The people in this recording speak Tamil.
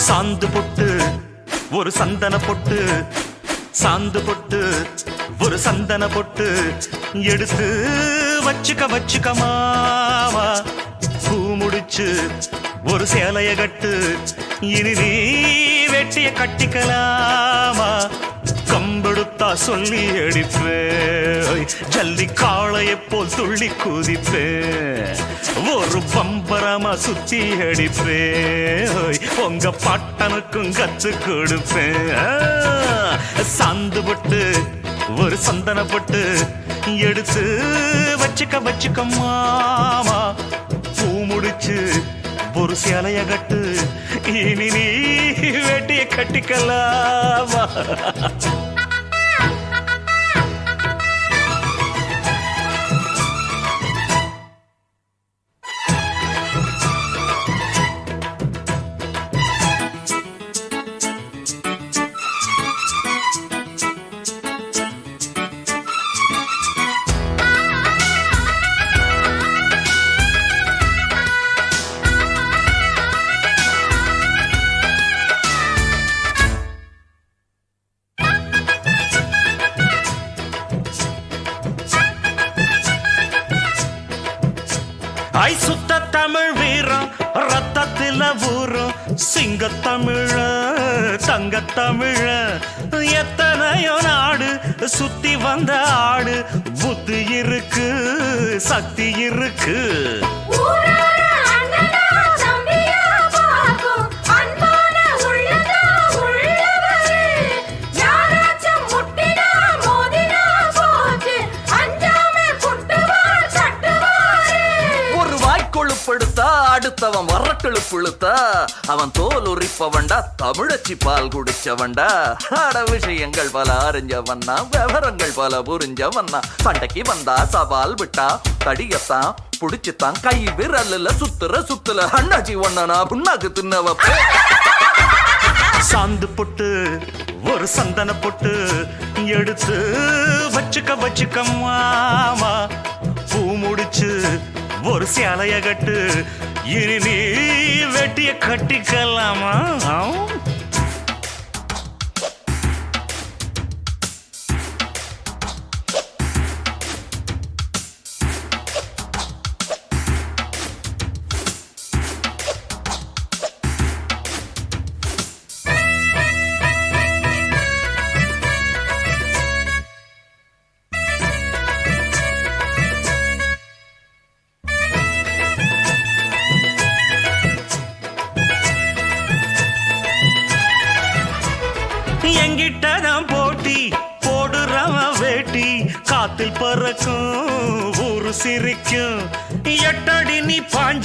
சாந்து பொட்டு ஒரு சந்தன பொட்டு, சாந்து பொட்டு ஒரு சந்தன பொட்டு எடுத்து வச்சுக்க வச்சுக்க மாமா. பூ முடிச்சு ஒரு சேலைய கட்டு, இனி நீ வெட்டிய கட்டிக்கலாமா. கம்பெடுத்தா சொல்லி அடிப்பேன், ஜல்லி காளையை போல் துள்ளி குதிப்பேன், ஒரு பம்பரமா சுத்தி அடிப்பேன், உங்க பாட்டனுக்கும் கத்து கொடுப்பேன். சாந்து பொட்டு ஒரு சந்தன பொட்டு எடுத்து வச்சுக்க வச்சுக்க மாமா. பூ முடிச்சு ஒரு சேலைய கட்டு, இனி நீ வெட்டிய கட்டிக்கலாமா. ஐ சுத்த தமிழ் வீரம் ரத்தத்தில ஊரும், சிங்க தமிழ தங்க தமிழ, எத்தனையோ நாடு சுத்தி வந்த ஆடு, புத்தி இருக்கு சக்தி இருக்கு. அடுத்தவன் வரட்டெழு புழுத்தா, அவன் தோல் உரிப்பவன்டா, தமிழச்சி பால் குடிச்சவன்டா. அட விஷயங்கள் பல அறிஞ்சவன்னா, விவரங்கள் பல புரிஞ்சவன்னா, சண்டைக்கு வந்தா சவால் விட்டா தடியத்தான் புடிச்சுத்தான், கை விரல்ல சுத்துற சுத்துல அண்ணாச்சி ஒண்ணனா புண்ணாக்கு தின்னவ. சாந்து பொட்டு ஒரு சந்தன பொட்டு எடுத்து வச்சுக்க வச்சுக்க மாமா. பூ முடிச்சு ஒரு சேலைய கட்டு, இனி நீ வெட்டிய கட்டிக்கலாமா. எங்கிட்டதான் போட்டி போடுறவன் வேட்டி, காத்தில் பறக்கும் ஊரு சிரிக்கும், எட்டடி நீ பாஞ்ச